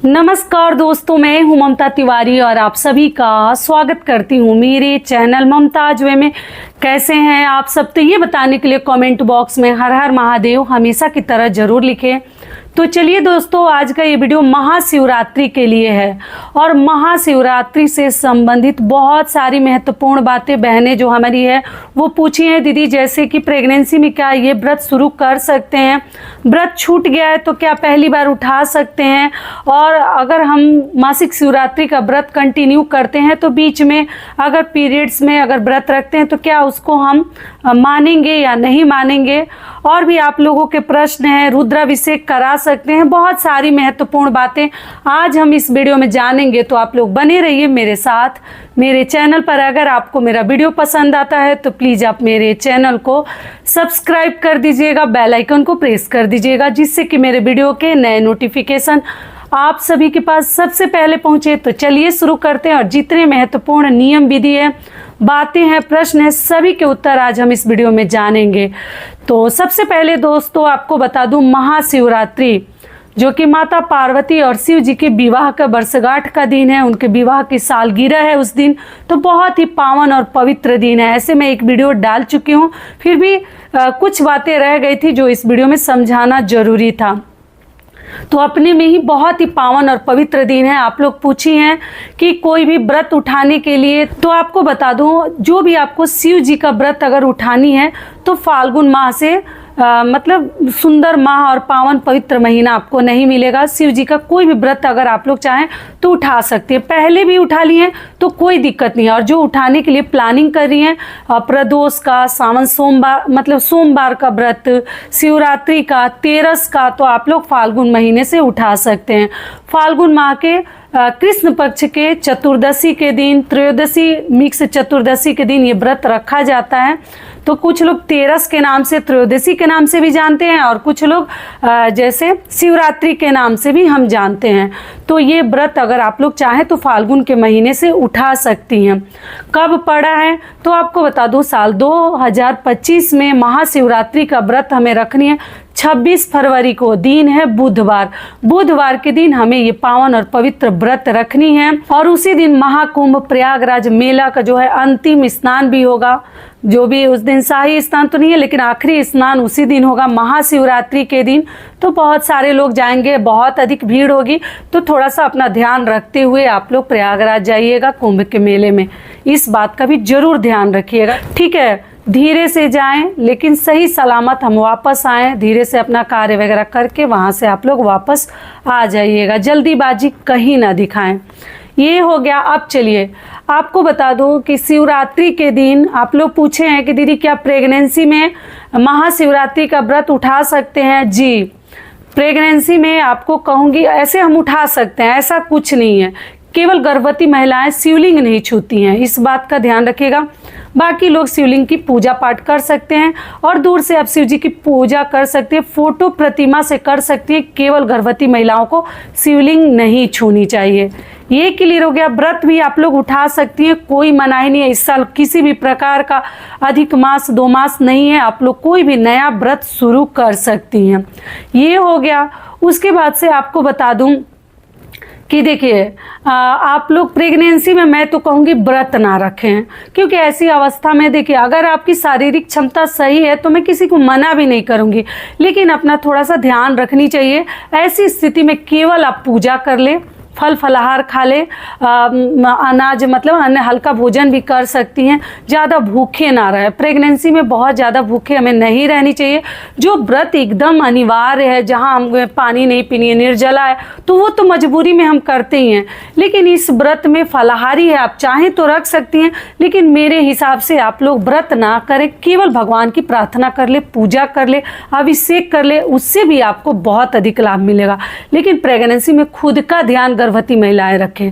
नमस्कार दोस्तों, मैं हूं ममता तिवारी और आप सभी का स्वागत करती हूं मेरे चैनल ममताज वे में। कैसे हैं आप सब? तो ये बताने के लिए कमेंट बॉक्स में हर हर महादेव हमेशा की तरह ज़रूर लिखें। तो चलिए दोस्तों, आज का ये वीडियो महाशिवरात्रि के लिए है और महाशिवरात्रि से संबंधित बहुत सारी महत्वपूर्ण बातें बहनें जो हमारी है वो पूछी हैं। दीदी, जैसे कि प्रेगनेंसी में क्या ये व्रत शुरू कर सकते हैं? व्रत छूट गया है तो क्या पहली बार उठा सकते हैं? और अगर हम मासिक शिवरात्रि का व्रत कंटिन्यू करते हैं तो बीच में अगर पीरियड्स में अगर व्रत रखते हैं तो क्या उसको हम मानेंगे या नहीं मानेंगे? और भी आप लोगों के प्रश्न हैं, रुद्राभिषेक करा सकते हैं, बहुत सारी महत्वपूर्ण बातें आज हम इस वीडियो में जानेंगे। तो आप लोग बने रहिए मेरे साथ मेरे चैनल पर। अगर आपको मेरा वीडियो पसंद आता है तो प्लीज़ आप मेरे चैनल को सब्सक्राइब कर दीजिएगा, बेल आइकन को प्रेस कर दीजिएगा, जिससे कि मेरे वीडियो के नए नोटिफिकेशन आप सभी के पास सबसे पहले पहुंचे। तो चलिए शुरू करते हैं और जितने महत्वपूर्ण नियम विधि है, बातें हैं, प्रश्न हैं, सभी के उत्तर आज हम इस वीडियो में जानेंगे। तो सबसे पहले दोस्तों आपको बता दूं, महाशिवरात्रि जो कि माता पार्वती और शिव जी के विवाह का वर्षगांठ का दिन है, उनके विवाह की सालगिरह है उस दिन, तो बहुत ही पावन और पवित्र दिन है। ऐसे मैं एक वीडियो डाल चुकी हूँ, फिर भी कुछ बातें रह गई थी जो इस वीडियो में समझाना जरूरी था। तो अपने में ही बहुत ही पावन और पवित्र दिन है। आप लोग पूछी हैं कि कोई भी व्रत उठाने के लिए, तो आपको बता दूं, जो भी आपको शिव जी का व्रत अगर उठानी है तो फाल्गुन माह से मतलब सुंदर माह और पावन पवित्र महीना आपको नहीं मिलेगा। शिव जी का कोई भी व्रत अगर आप लोग चाहें तो उठा सकते हैं, पहले भी उठा लिए हैं तो कोई दिक्कत नहीं है। और जो उठाने के लिए प्लानिंग कर रही हैं, प्रदोष का, सावन सोमवार मतलब सोमवार का व्रत, शिवरात्रि का, तेरस का, तो आप लोग फाल्गुन महीने से उठा सकते हैं। फाल्गुन माह के कृष्ण पक्ष के चतुर्दशी के दिन, त्रयोदशी मिक्स चतुर्दशी के दिन ये व्रत रखा जाता है। तो कुछ लोग तेरस के नाम से, त्रयोदशी के नाम से भी जानते हैं और कुछ लोग जैसे शिवरात्रि के नाम से भी हम जानते हैं। तो ये व्रत अगर आप लोग चाहें तो फाल्गुन के महीने से उठा सकती हैं। कब पड़ा है तो आपको बता दूं, साल 2025 में महाशिवरात्रि का व्रत हमें रखनी है 26 फरवरी को, दिन है बुधवार। बुधवार के दिन हमें ये पावन और पवित्र व्रत रखनी है और उसी दिन महाकुंभ प्रयागराज मेला का जो है अंतिम स्नान भी होगा। जो भी उस दिन शाही स्नान तो नहीं है, लेकिन आखिरी स्नान उसी दिन होगा महाशिवरात्रि के दिन। तो बहुत सारे लोग जाएंगे, बहुत अधिक भीड़ होगी, तो थोड़ा सा अपना ध्यान रखते हुए आप लोग प्रयागराज जाइएगा कुंभ के मेले में। इस बात का भी जरूर ध्यान रखिएगा, ठीक है? धीरे से जाएं लेकिन सही सलामत हम वापस आएं, धीरे से अपना कार्य वगैरह करके वहां से आप लोग वापस आ जाइएगा, जल्दीबाजी कहीं ना दिखाएं। ये हो गया। अब चलिए आपको बता दूं कि शिवरात्रि के दिन आप लोग पूछे हैं कि दीदी क्या प्रेगनेंसी में महाशिवरात्रि का व्रत उठा सकते हैं? जी, प्रेगनेंसी में आपको कहूँगी ऐसे हम उठा सकते हैं, ऐसा कुछ नहीं है। केवल गर्भवती महिलाएं शिवलिंग नहीं छूती हैं, इस बात का ध्यान रखिएगा। बाकी लोग शिवलिंग की पूजा पाठ कर सकते हैं और दूर से आप शिव जी की पूजा कर सकते हैं, फोटो प्रतिमा से कर सकते हैं। केवल गर्भवती महिलाओं को शिवलिंग नहीं छूनी चाहिए। ये क्लियर हो गया। व्रत भी आप लोग उठा सकती हैं, कोई मनाही नहीं है। इस साल किसी भी प्रकार का अधिक मास 2 मास नहीं है, आप लोग कोई भी नया व्रत शुरू कर सकती हैं। ये हो गया। उसके बाद से आपको बता दूं कि देखिए आप लोग प्रेगनेंसी में मैं तो कहूँगी व्रत ना रखें, क्योंकि ऐसी अवस्था में देखिए अगर आपकी शारीरिक क्षमता सही है तो मैं किसी को मना भी नहीं करूँगी, लेकिन अपना थोड़ा सा ध्यान रखनी चाहिए। ऐसी स्थिति में केवल आप पूजा कर ले, फल फलाहार खा ले, अनाज मतलब अन्य हल्का भोजन भी कर सकती हैं, ज़्यादा भूखे ना रहे। प्रेगनेंसी में बहुत ज़्यादा भूखे हमें नहीं रहनी चाहिए। जो व्रत एकदम अनिवार्य है, जहां हम पानी नहीं पीनी है, निर्जला है, तो वो तो मजबूरी में हम करते ही हैं। लेकिन इस व्रत में फलाहारी है, आप चाहें तो रख सकती हैं, लेकिन मेरे हिसाब से आप लोग व्रत ना करें, केवल भगवान की प्रार्थना कर ले, पूजा कर ले, अभिषेक कर ले, उससे भी आपको बहुत अधिक लाभ मिलेगा। लेकिन प्रेगनेंसी में खुद का ध्यान गर्भवती महिलाएं रखें।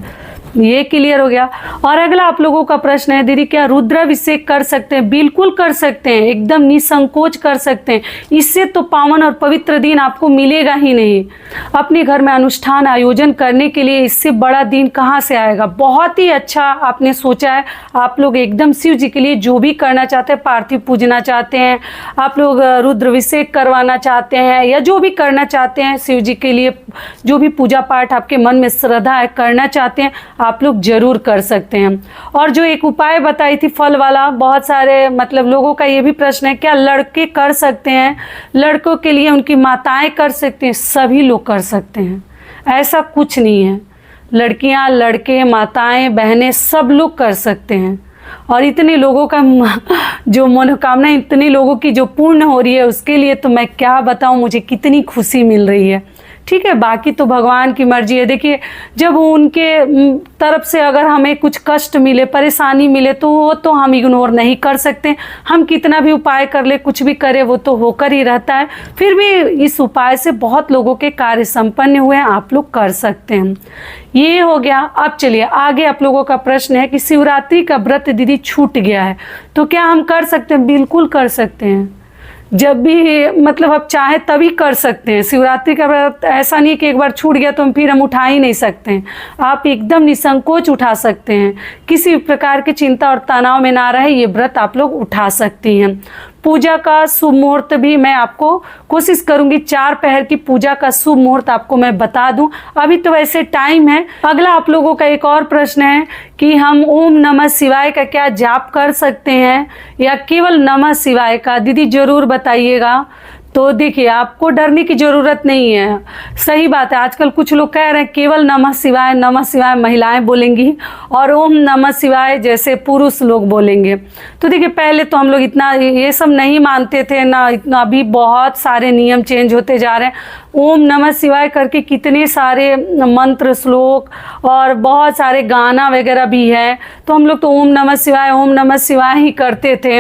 ये क्लियर हो गया। और अगला आप लोगों का प्रश्न है, दीदी क्या रुद्राभिषेक कर सकते हैं? बिल्कुल कर सकते हैं, एकदम निसंकोच कर सकते हैं। इससे तो पावन और पवित्र दिन आपको मिलेगा ही नहीं। अपने घर में अनुष्ठान आयोजन करने के लिए इससे बड़ा दिन कहाँ से आएगा। बहुत ही अच्छा आपने सोचा है। आप लोग एकदम शिव जी के लिए जो भी करना चाहते हैं, पार्थिव पूजना चाहते हैं, आप लोग रुद्राभिषेक करवाना चाहते हैं, या जो भी करना चाहते हैं शिव जी के लिए, जो भी पूजा पाठ आपके मन में श्रद्धा है करना चाहते हैं, आप लोग जरूर कर सकते हैं। और जो एक उपाय बताई थी फल वाला, बहुत सारे मतलब लोगों का ये भी प्रश्न है, क्या लड़के कर सकते हैं? लड़कों के लिए उनकी माताएं कर सकते हैं? सभी लोग कर सकते हैं, ऐसा कुछ नहीं है। लड़कियां, लड़के, माताएं, बहनें सब लोग कर सकते हैं। और इतने लोगों का जो मनोकामना इतने लोगों की जो पूर्ण हो रही है, उसके लिए तो मैं क्या बताऊं, मुझे कितनी खुशी मिल रही है। ठीक है, बाकी तो भगवान की मर्जी है। देखिए, जब उनके तरफ से अगर हमें कुछ कष्ट मिले, परेशानी मिले, तो वो तो हम इग्नोर नहीं कर सकते। हम कितना भी उपाय कर ले, कुछ भी करें, वो तो होकर ही रहता है। फिर भी इस उपाय से बहुत लोगों के कार्य संपन्न हुए हैं, आप लोग कर सकते हैं। ये हो गया। अब चलिए आगे आप लोगों का प्रश्न है कि शिवरात्रि का व्रत दीदी छूट गया है तो क्या हम कर सकते हैं? बिल्कुल कर सकते हैं, जब भी मतलब आप चाहे तभी कर सकते हैं। शिवरात्रि का व्रत ऐसा नहीं कि एक बार छूट गया तो फिर हम उठा ही नहीं सकते हैं। आप एकदम निसंकोच उठा सकते हैं, किसी प्रकार की चिंता और तनाव में ना रहे, ये व्रत आप लोग उठा सकती हैं। पूजा का शुभ मुहूर्त भी मैं आपको कोशिश करूंगी, 4 पहर की पूजा का शुभ मुहूर्त आपको मैं बता दूं। अभी तो वैसे टाइम है। अगला आप लोगों का एक और प्रश्न है कि हम ओम नमः शिवाय का क्या जाप कर सकते हैं या केवल नमः शिवाय का? दीदी जरूर बताइएगा। तो देखिए, आपको डरने की ज़रूरत नहीं है। सही बात है, आजकल कुछ लोग कह रहे हैं केवल नमः शिवाय महिलाएं बोलेंगी और ओम नमः शिवाय जैसे पुरुष लोग बोलेंगे। तो देखिए, पहले तो हम लोग इतना ये सब नहीं मानते थे ना, इतना अभी बहुत सारे नियम चेंज होते जा रहे हैं। ओम नमः शिवाय करके कितने सारे मंत्र, श्लोक और बहुत सारे गाना वगैरह भी है। तो हम लोग तो ओम नमः शिवाय ही करते थे।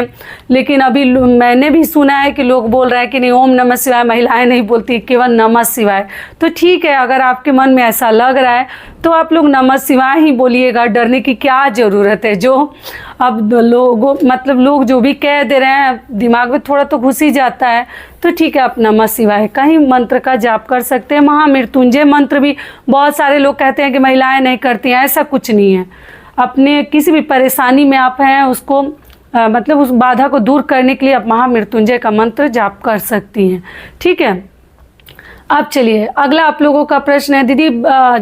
लेकिन अभी मैंने भी सुना है कि लोग बोल रहे हैं कि नहीं, ओम नमः शिवाय महिलाएं नहीं बोलती, केवल नमः शिवाय। तो ठीक है, अगर आपके मन में ऐसा लग रहा है तो आप लोग नमः शिवाय ही बोलिएगा, डरने की क्या ज़रूरत है। जो अब लोग जो भी कह दे रहे हैं, दिमाग में थोड़ा तो घुस ही जाता है। तो ठीक है, आप नमः शिवाय का ही मंत्र का जाप कर सकते हैं। महामृत्युंजय मंत्र भी बहुत सारे लोग कहते हैं कि महिलाएं नहीं करती हैं, ऐसा कुछ नहीं है। अपने किसी भी परेशानी में आप हैं, उसको मतलब उस बाधा को दूर करने के लिए आप महामृत्युंजय का मंत्र जाप कर सकती हैं। ठीक है, अब चलिए अगला आप लोगों का प्रश्न है, दीदी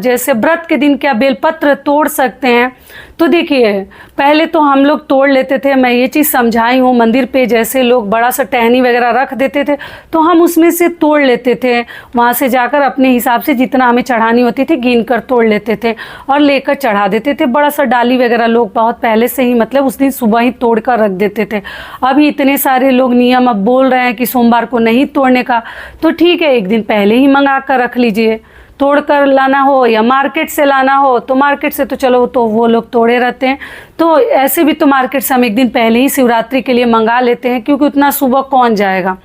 जैसे व्रत के दिन क्या बेलपत्र तोड़ सकते हैं? तो देखिए, पहले तो हम लोग तोड़ लेते थे, मैं ये चीज़ समझाई हूँ। मंदिर पे जैसे लोग बड़ा सा टहनी वगैरह रख देते थे तो हम उसमें से तोड़ लेते थे। वहाँ से जाकर अपने हिसाब से जितना हमें चढ़ानी होती थी गिन कर तोड़ लेते थे और लेकर चढ़ा देते थे। बड़ा सा डाली वगैरह लोग बहुत पहले से ही मतलब उस दिन सुबह ही तोड़ कर रख देते थे। अभी इतने सारे लोग नियम अब बोल रहे हैं कि सोमवार को नहीं तोड़ने का, तो ठीक है, एक दिन पहले ही मंगा कर रख लीजिए। तोड़ कर लाना हो या मार्केट से लाना हो तो मार्केट से तो चलो, तो वो लोग तोड़े रहते हैं। तो ऐसे भी तो मार्केट से हम एक दिन पहले ही शिवरात्रि के लिए मंगा लेते हैं, क्योंकि उतना सुबह कौन जाएगा।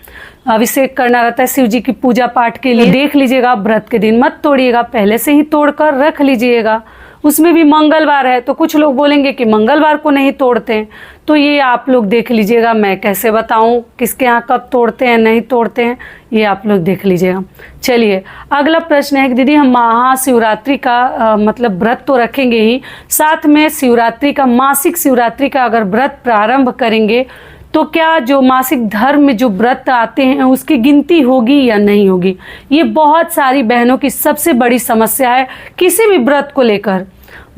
अभिषेक करना रहता है शिव जी की पूजा पाठ के लिए। देख लीजिएगा, व्रत के दिन मत तोड़िएगा, पहले से ही तोड़ कर रख लीजिएगा। उसमें भी मंगलवार है तो कुछ लोग बोलेंगे कि मंगलवार को नहीं तोड़ते हैं, तो ये आप लोग देख लीजिएगा। मैं कैसे बताऊं किसके यहाँ कब तोड़ते हैं नहीं तोड़ते हैं, ये आप लोग देख लीजिएगा। चलिए अगला प्रश्न है कि दीदी हम महाशिवरात्रि का मतलब व्रत तो रखेंगे ही, साथ में शिवरात्रि का, मासिक शिवरात्रि का अगर व्रत प्रारंभ करेंगे तो क्या जो मासिक धर्म में जो व्रत आते हैं उसकी गिनती होगी या नहीं होगी? ये बहुत सारी बहनों की सबसे बड़ी समस्या है किसी भी व्रत को लेकर,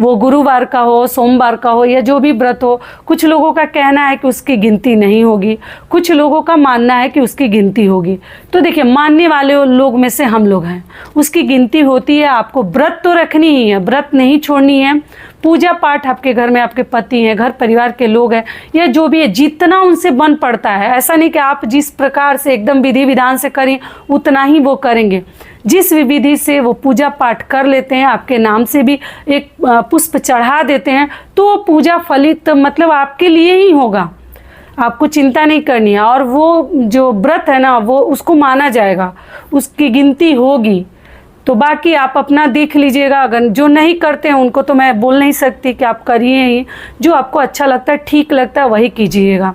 वो गुरुवार का हो, सोमवार का हो या जो भी व्रत हो। कुछ लोगों का कहना है कि उसकी गिनती नहीं होगी, कुछ लोगों का मानना है कि उसकी गिनती होगी। तो देखिए, मानने वाले लोग में से हम लोग हैं, उसकी गिनती होती है। आपको व्रत तो रखनी ही है, व्रत नहीं छोड़नी है। पूजा पाठ आपके घर में आपके पति हैं, घर परिवार के लोग हैं या जो भी है, जितना उनसे बन पड़ता है। ऐसा नहीं कि आप जिस प्रकार से एकदम विधि विधान से करें उतना ही वो करेंगे। जिस विधि से वो पूजा पाठ कर लेते हैं, आपके नाम से भी एक पुष्प चढ़ा देते हैं, तो वो पूजा फलित मतलब आपके लिए ही होगा। आपको चिंता नहीं करनी है। और वो जो व्रत है ना, वो उसको माना जाएगा, उसकी गिनती होगी। तो बाकी आप अपना देख लीजिएगा। अगर जो नहीं करते हैं उनको तो मैं बोल नहीं सकती कि आप करिए ही, जो आपको अच्छा लगता है, ठीक लगता है, वही कीजिएगा।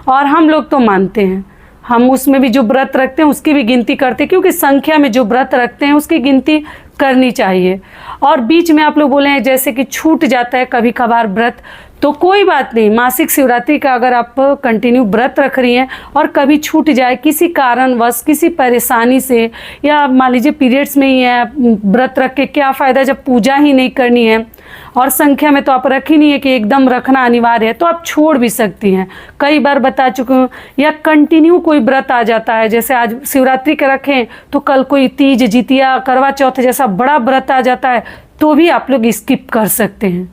और हम लोग तो मानते हैं, हम उसमें भी जो व्रत रखते हैं उसकी भी गिनती करते हैं, क्योंकि संख्या में जो व्रत रखते हैं उसकी गिनती करनी चाहिए। और बीच में आप लोग बोले हैं जैसे कि छूट जाता है कभी कभार व्रत, तो कोई बात नहीं। मासिक शिवरात्रि का अगर आप कंटिन्यू व्रत रख रही हैं और कभी छूट जाए किसी कारणवश, किसी परेशानी से, या मान लीजिए पीरियड्स में ही है, व्रत रख के क्या फ़ायदा जब पूजा ही नहीं करनी है और संख्या में तो आप रख ही नहीं है कि एकदम रखना अनिवार्य है, तो आप छोड़ भी सकती हैं। कई बार बता चुकी हूँ। या कंटिन्यू कोई व्रत आ जाता है, जैसे आज शिवरात्रि के रखें तो कल कोई तीज, जितिया, करवा चौथ जैसा बड़ा व्रत आ जाता है, तो भी आप लोग स्किप कर सकते हैं।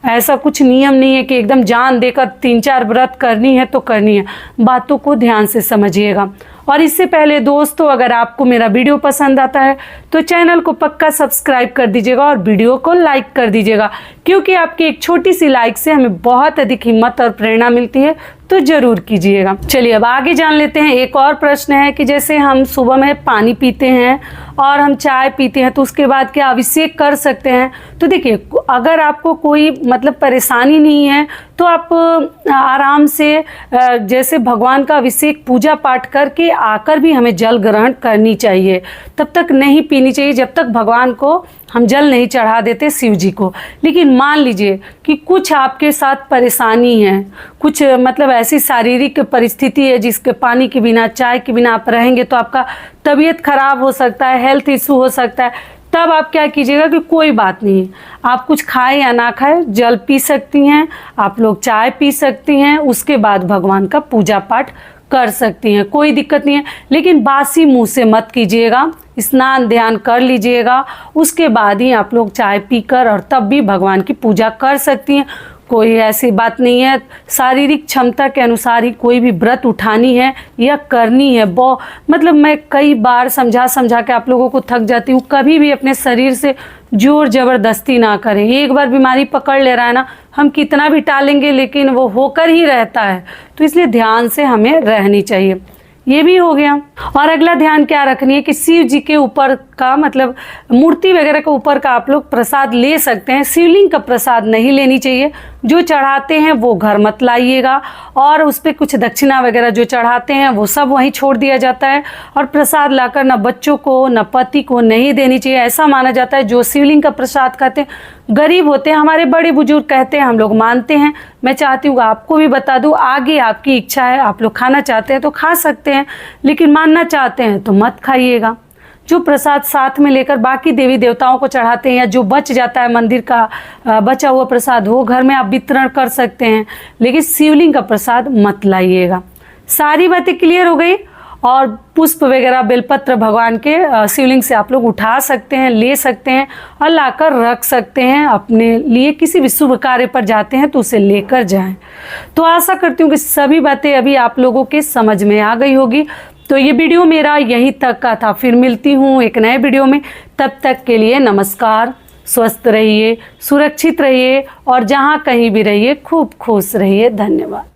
ऐसा कुछ नियम नहीं है कि एकदम जान देकर 3-4 व्रत करनी है तो करनी है। बातों को ध्यान से समझिएगा। और इससे पहले दोस्तों, अगर आपको मेरा वीडियो पसंद आता है तो चैनल को पक्का सब्सक्राइब कर दीजिएगा और वीडियो को लाइक कर दीजिएगा, क्योंकि आपकी एक छोटी सी लाइक से हमें बहुत अधिक हिम्मत और प्रेरणा मिलती है, तो जरूर कीजिएगा। चलिए अब आगे जान लेते हैं। एक और प्रश्न है कि जैसे हम सुबह में पानी पीते हैं और हम चाय पीते हैं तो उसके बाद क्या अभिषेक कर सकते हैं? तो देखिए, अगर आपको कोई मतलब परेशानी नहीं है तो आप आराम से जैसे भगवान का अभिषेक पूजा पाठ करके आकर भी हमें जल ग्रहण करनी चाहिए। तब तक नहीं पीनी चाहिए जब तक भगवान को हम जल नहीं चढ़ा देते, शिव जी को। लेकिन मान लीजिए कि कुछ आपके साथ परेशानी है, कुछ मतलब ऐसी शारीरिक परिस्थिति है जिसके पानी के बिना, चाय के बिना आप रहेंगे तो आपका तबीयत खराब हो सकता है, हेल्थ इशू हो सकता है, तब आप क्या कीजिएगा कि कोई बात नहीं, आप कुछ खाए या ना खाए, जल पी सकती हैं, आप लोग चाय पी सकती हैं, उसके बाद भगवान का पूजा पाठ कर सकती हैं, कोई दिक्कत नहीं है। लेकिन बासी मुंह से मत कीजिएगा, स्नान ध्यान कर लीजिएगा, उसके बाद ही आप लोग चाय पीकर और तब भी भगवान की पूजा कर सकती हैं। कोई ऐसी बात नहीं है, शारीरिक क्षमता के अनुसार ही कोई भी व्रत उठानी है या करनी है। मतलब मैं कई बार समझा के आप लोगों को थक जाती हूँ। कभी भी अपने शरीर से जोर ज़बरदस्ती ना करें। एक बार बीमारी पकड़ ले रहा है ना, हम कितना भी टालेंगे लेकिन वो होकर ही रहता है, तो इसलिए ध्यान से हमें रहनी चाहिए। ये भी हो गया। और अगला ध्यान क्या रखनी है कि शिव जी के ऊपर का मतलब मूर्ति वगैरह के ऊपर का आप लोग प्रसाद ले सकते हैं, शिवलिंग का प्रसाद नहीं लेनी चाहिए। जो चढ़ाते हैं वो घर मत लाइएगा, और उस पर कुछ दक्षिणा वगैरह जो चढ़ाते हैं वो सब वहीं छोड़ दिया जाता है। और प्रसाद लाकर न बच्चों को न पति को नहीं देनी चाहिए। ऐसा माना जाता है जो शिवलिंग का प्रसाद खाते हैं गरीब होते हैं, हमारे बड़े बुजुर्ग कहते हैं, हम लोग मानते हैं। मैं चाहती हूँ आपको भी बता दूँ, आगे आपकी इच्छा है, आप लोग खाना चाहते हैं तो खा सकते हैं, लेकिन मानना चाहते हैं तो मत खाइएगा। जो प्रसाद साथ में लेकर बाकी देवी देवताओं को चढ़ाते हैं, या जो बच जाता है मंदिर का बचा हुआ प्रसाद, वो घर में आप वितरण कर सकते हैं, लेकिन शिवलिंग का प्रसाद मत लाइएगा। सारी बातें क्लियर हो गई। और पुष्प वगैरह बेलपत्र भगवान के शिवलिंग से आप लोग उठा सकते हैं, ले सकते हैं और लाकर रख सकते हैं अपने लिए। किसी भी शुभ कार्य पर जाते हैं तो उसे लेकर जाएं। तो आशा करती हूँ कि सभी बातें अभी आप लोगों के समझ में आ गई होगी। तो ये वीडियो मेरा यहीं तक का था। फिर मिलती हूँ एक नए वीडियो में। तब तक के लिए नमस्कार। स्वस्थ रहिए, सुरक्षित रहिए और जहाँ कहीं भी रहिए खूब खुश रहिए। धन्यवाद।